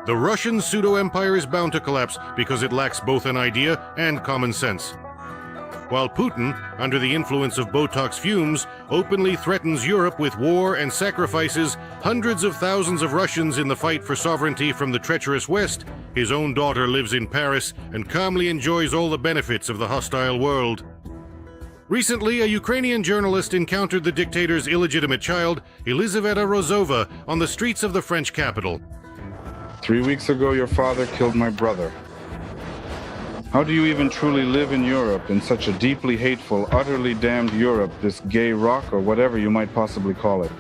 The Russian pseudo-empire is bound to collapse because it lacks both an idea and common sense. While Putin, under the influence of Botox fumes, openly threatens Europe with war and sacrifices hundreds of thousands of Russians in the fight for sovereignty from the treacherous West, his own daughter lives in Paris and calmly enjoys all the benefits of the hostile world. Recently, a Ukrainian journalist encountered the dictator's illegitimate child, Elizaveta Rozova, on the streets of the French capital. 3 weeks ago, your father killed my brother. How do you even truly live in Europe, in such a deeply hateful, utterly damned Europe, this gay rock or whatever you might possibly call it?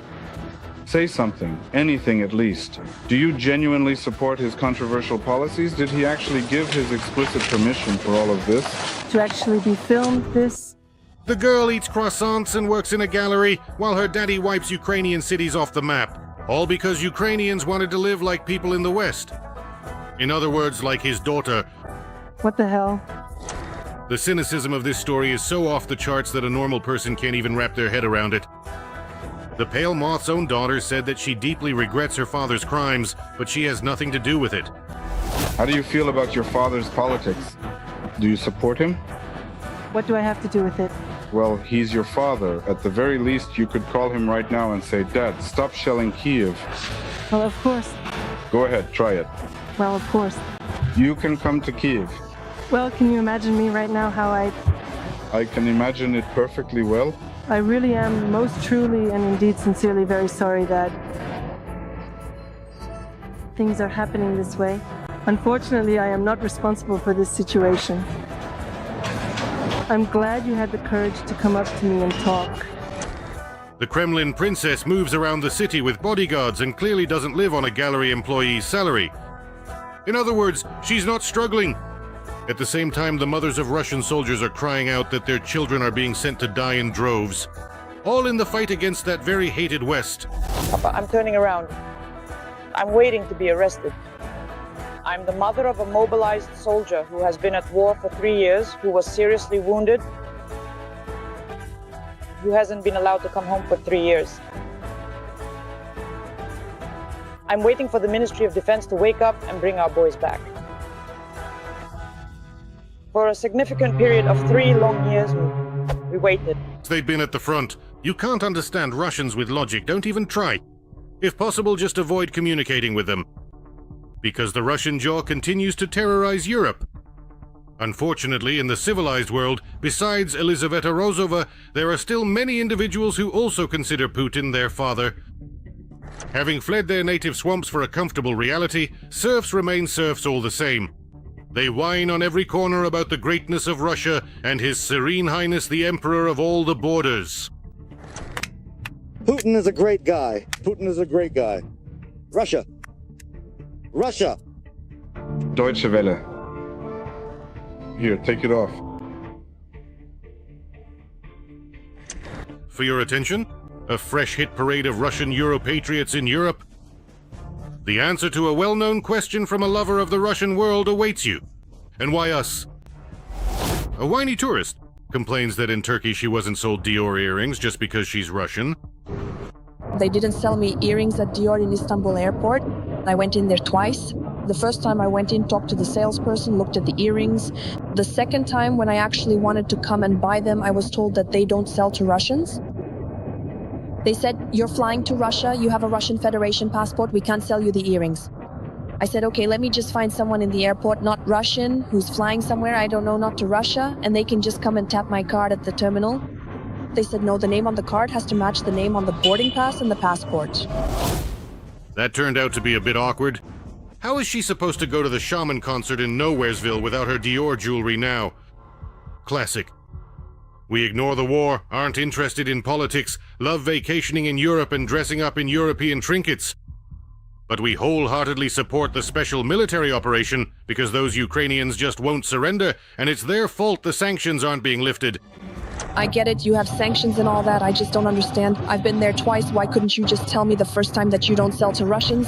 Say something, anything at least. Do you genuinely support his controversial policies? Did he actually give his explicit permission for all of this? To actually be filmed, this? The girl eats croissants and works in a gallery while her daddy wipes Ukrainian cities off the map. All because Ukrainians wanted to live like people in the West. In other words, like his daughter. What the hell? The cynicism of this story is so off the charts that a normal person can't even wrap their head around it. The Pale Moth's own daughter said that she deeply regrets her father's crimes, but she has nothing to do with it. How do you feel about your father's politics? Do you support him? What do I have to do with it? Well, he's your father. At the very least, you could call him right now and say, Dad, stop shelling Kiev. Well, of course. Go ahead, try it. Well, of course. You can come to Kiev. Well, can you imagine me right now how I can imagine it perfectly well. I really am most truly and indeed sincerely very sorry that things are happening this way. Unfortunately, I am not responsible for this situation. I'm glad you had the courage to come up to me and talk. The Kremlin princess moves around the city with bodyguards and clearly doesn't live on a gallery employee's salary. In other words, she's not struggling. At the same time, the mothers of Russian soldiers are crying out that their children are being sent to die in droves. All in the fight against that very hated West. Papa, I'm turning around. I'm waiting to be arrested. I'm the mother of a mobilized soldier who has been at war for 3 years, who was seriously wounded, who hasn't been allowed to come home for 3 years. I'm waiting for the Ministry of Defense to wake up and bring our boys back. For a significant period of 3 long years, we waited. They've been at the front. You can't understand Russians with logic, don't even try. If possible, just avoid communicating with them. Because the Russian jaw continues to terrorize Europe. Unfortunately, in the civilized world, besides Elizaveta Rozova, there are still many individuals who also consider Putin their father. Having fled their native swamps for a comfortable reality, serfs remain serfs all the same. They whine on every corner about the greatness of Russia and His Serene Highness the Emperor of all the borders. Putin is a great guy. Putin is a great guy. Russia. Russia! Deutsche Welle. Here, take it off. For your attention, a fresh hit parade of Russian Euro-patriots in Europe. The answer to a well-known question from a lover of the Russian world awaits you. And why us? A whiny tourist complains that in Turkey she wasn't sold Dior earrings just because she's Russian. They didn't sell me earrings at Dior in Istanbul airport. I went in there twice. The first time I went in, talked to the salesperson, looked at the earrings. The second time, when I actually wanted to come and buy them, I was told that they don't sell to Russians. They said, you're flying to Russia, you have a Russian Federation passport, we can't sell you the earrings. I said, okay, let me just find someone in the airport, not Russian, who's flying somewhere, I don't know, not to Russia, and they can just come and tap my card at the terminal. They said, no, the name on the card has to match the name on the boarding pass and the passport. That turned out to be a bit awkward. How is she supposed to go to the Shaman concert in Nowheresville without her Dior jewelry now? Classic. We ignore the war, aren't interested in politics, love vacationing in Europe and dressing up in European trinkets. But we wholeheartedly support the special military operation because those Ukrainians just won't surrender, and it's their fault the sanctions aren't being lifted. I get it, you have sanctions and all that, I just don't understand. I've been there twice, why couldn't you just tell me the first time that you don't sell to Russians?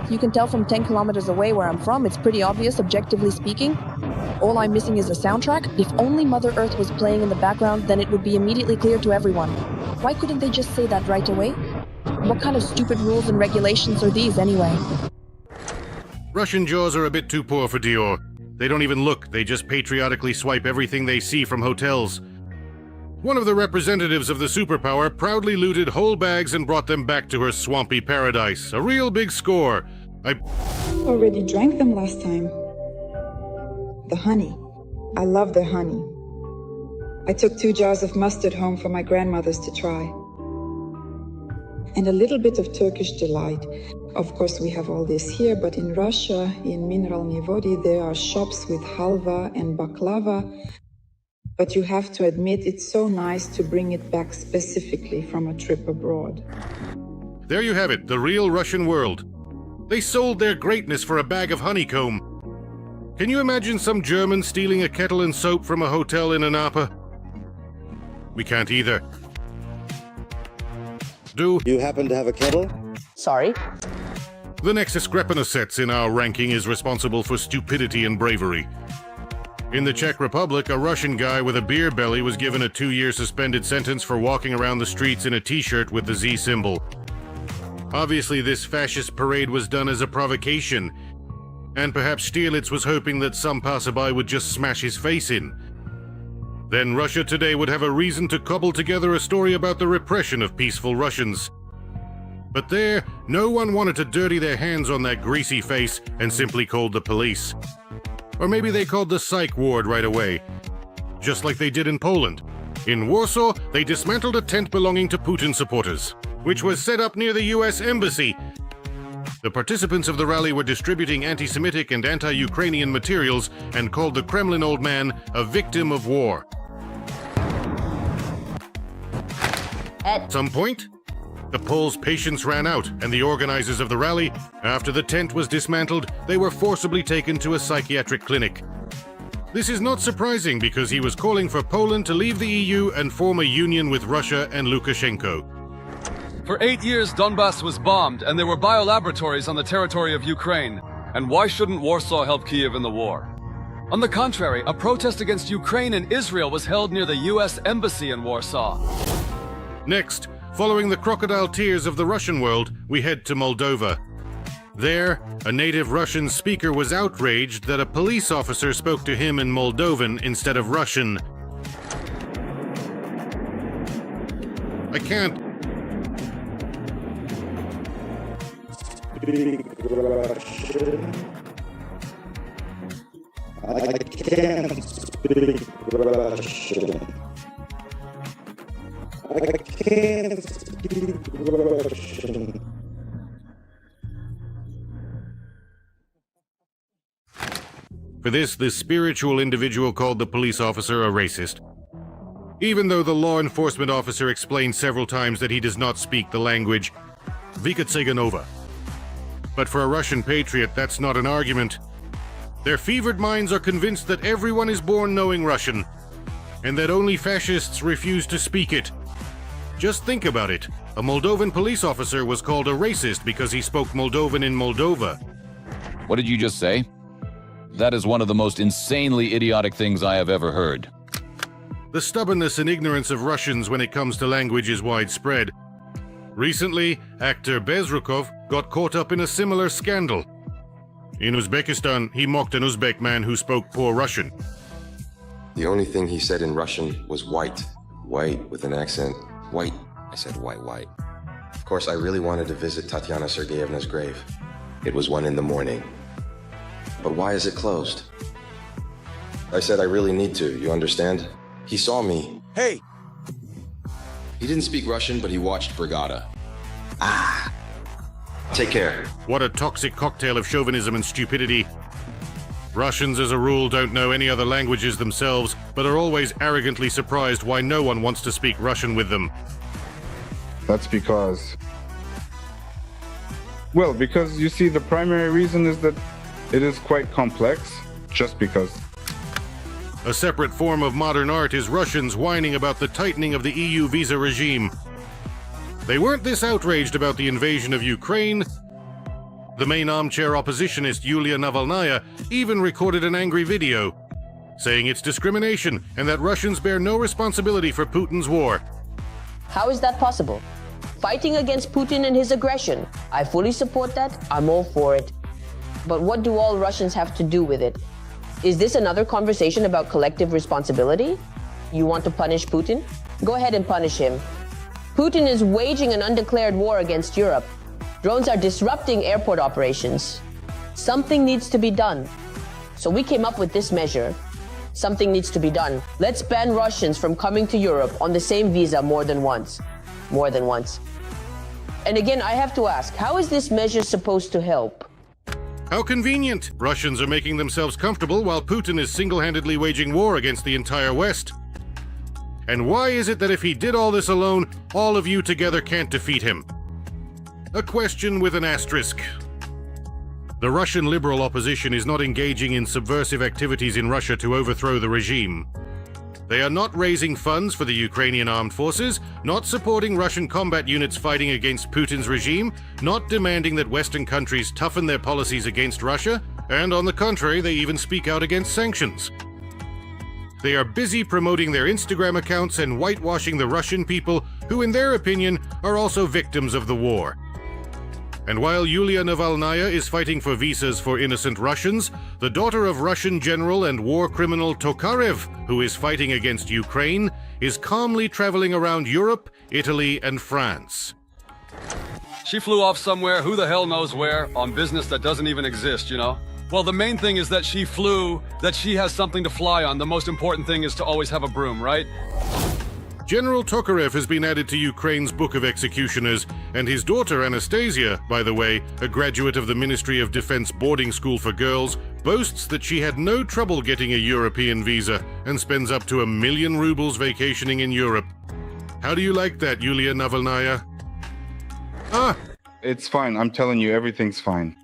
You can tell from 10 kilometers away where I'm from, it's pretty obvious, objectively speaking. All I'm missing is a soundtrack. If only Mother Earth was playing in the background, then it would be immediately clear to everyone. Why couldn't they just say that right away? What kind of stupid rules and regulations are these anyway? Russian jaws are a bit too poor for Dior. They don't even look, they just patriotically swipe everything they see from hotels. One of the representatives of the superpower proudly looted whole bags and brought them back to her swampy paradise. A real big score. Already drank them last time. The honey. I love the honey. I took 2 jars of mustard home for my grandmothers to try. And a little bit of Turkish delight. Of course, we have all this here, but in Russia, in Mineralny Vody, there are shops with halva and baklava. But you have to admit, it's so nice to bring it back specifically from a trip abroad. There you have it, the real Russian world. They sold their greatness for a bag of honeycomb. Can you imagine some German stealing a kettle and soap from a hotel in Anapa? We can't either. Do You happen to have a kettle? Sorry? the Nexus Grepenosets in our ranking is responsible for stupidity and bravery. In the Czech Republic, a Russian guy with a beer belly was given a 2-year suspended sentence for walking around the streets in a t-shirt with the Z symbol. Obviously, this fascist parade was done as a provocation, and perhaps Stierlitz was hoping that some passerby would just smash his face in. Then Russia Today would have a reason to cobble together a story about the repression of peaceful Russians. But there, no one wanted to dirty their hands on that greasy face and simply called the police. Or maybe they called the psych ward right away, just like they did in Poland. In Warsaw, they dismantled a tent belonging to Putin supporters, which was set up near the US Embassy. The participants of the rally were distributing anti-Semitic and anti-Ukrainian materials and called the Kremlin old man a victim of war. At some point, the Poles' patience ran out, and the organizers of the rally, after the tent was dismantled, they were forcibly taken to a psychiatric clinic. This is not surprising because he was calling for Poland to leave the EU and form a union with Russia and Lukashenko. For 8 years, Donbass was bombed, and there were biolaboratories on the territory of Ukraine. And why shouldn't Warsaw help Kiev in the war? On the contrary, a protest against Ukraine and Israel was held near the US Embassy in Warsaw. Next, following the crocodile tears of the Russian world, we head to Moldova. There, a native Russian speaker was outraged that a police officer spoke to him in Moldovan instead of Russian. I can't. Speak Russian. I can't speak Russian. I can't speak Russian. For this spiritual individual called the police officer a racist, even though the law enforcement officer explained several times that he does not speak the language Vykatseganova. But for a Russian patriot, that's not an argument. Their fevered minds are convinced that everyone is born knowing Russian, and that only fascists refuse to speak it. Just think about it. A Moldovan police officer was called a racist because he spoke Moldovan in Moldova. What did you just say? That is one of the most insanely idiotic things I have ever heard. The stubbornness and ignorance of Russians when it comes to language is widespread. Recently, actor Bezrukov got caught up in a similar scandal. In Uzbekistan, he mocked an Uzbek man who spoke poor Russian. The only thing he said in Russian was white. White with an accent. White. I said white, white. Of course, I really wanted to visit Tatiana Sergeyevna's grave. It was 1 a.m. But why is it closed? I said I really need to, you understand? He saw me. Hey! He didn't speak Russian, but he watched Brigada. Ah! Take care. What a toxic cocktail of chauvinism and stupidity. Russians, as a rule, don't know any other languages themselves, but are always arrogantly surprised why no one wants to speak Russian with them. That's because... Well, because you see, the primary reason is that it is quite complex, just because. A separate form of modern art is Russians whining about the tightening of the EU visa regime. They weren't this outraged about the invasion of Ukraine. The main armchair oppositionist Yulia Navalnaya even recorded an angry video, saying it's discrimination and that Russians bear no responsibility for Putin's war. How is that possible? Fighting against Putin and his aggression. I fully support that. I'm all for it. But what do all Russians have to do with it? Is this another conversation about collective responsibility? You want to punish Putin? Go ahead and punish him. Putin is waging an undeclared war against Europe. Drones are disrupting airport operations. Something needs to be done. So we came up with this measure. Something needs to be done. Let's ban Russians from coming to Europe on the same visa more than once. More than once. And again, I have to ask, how is this measure supposed to help? How convenient! Russians are making themselves comfortable while Putin is single-handedly waging war against the entire West. And why is it that if he did all this alone, all of you together can't defeat him? A question with an asterisk. The Russian liberal opposition is not engaging in subversive activities in Russia to overthrow the regime. They are not raising funds for the Ukrainian armed forces, not supporting Russian combat units fighting against Putin's regime, not demanding that Western countries toughen their policies against Russia, and on the contrary, they even speak out against sanctions. They are busy promoting their Instagram accounts and whitewashing the Russian people, who in their opinion are also victims of the war. And while Yulia Navalnaya is fighting for visas for innocent Russians, the daughter of Russian general and war criminal Tokarev, who is fighting against Ukraine, is calmly traveling around Europe, Italy, and France. She flew off somewhere, who the hell knows where, on business that doesn't even exist, you know? Well, the main thing is that she flew, that she has something to fly on. The most important thing is to always have a broom, right? General Tokarev has been added to Ukraine's Book of Executioners, and his daughter Anastasia, by the way, a graduate of the Ministry of Defense boarding school for girls, boasts that she had no trouble getting a European visa and spends up to 1 million rubles vacationing in Europe. How do you like that, Yulia Navalnaya? It's fine. I'm telling you, everything's fine.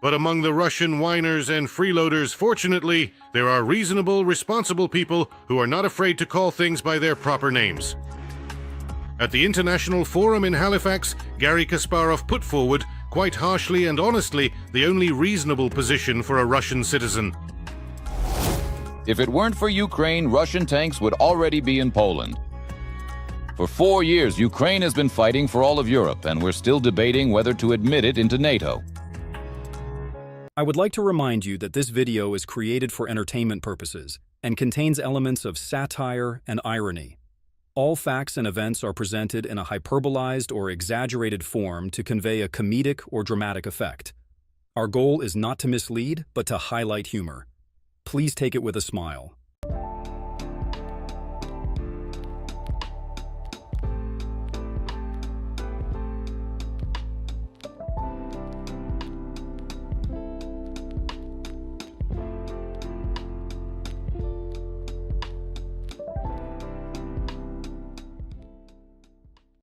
But among the Russian whiners and freeloaders, fortunately, there are reasonable, responsible people who are not afraid to call things by their proper names. At the International Forum in Halifax, Garry Kasparov put forward, quite harshly and honestly, the only reasonable position for a Russian citizen. If it weren't for Ukraine, Russian tanks would already be in Poland. For 4 years, Ukraine has been fighting for all of Europe, and we're still debating whether to admit it into NATO. I would like to remind you that this video is created for entertainment purposes and contains elements of satire and irony. All facts and events are presented in a hyperbolized or exaggerated form to convey a comedic or dramatic effect. Our goal is not to mislead, but to highlight humor. Please take it with a smile.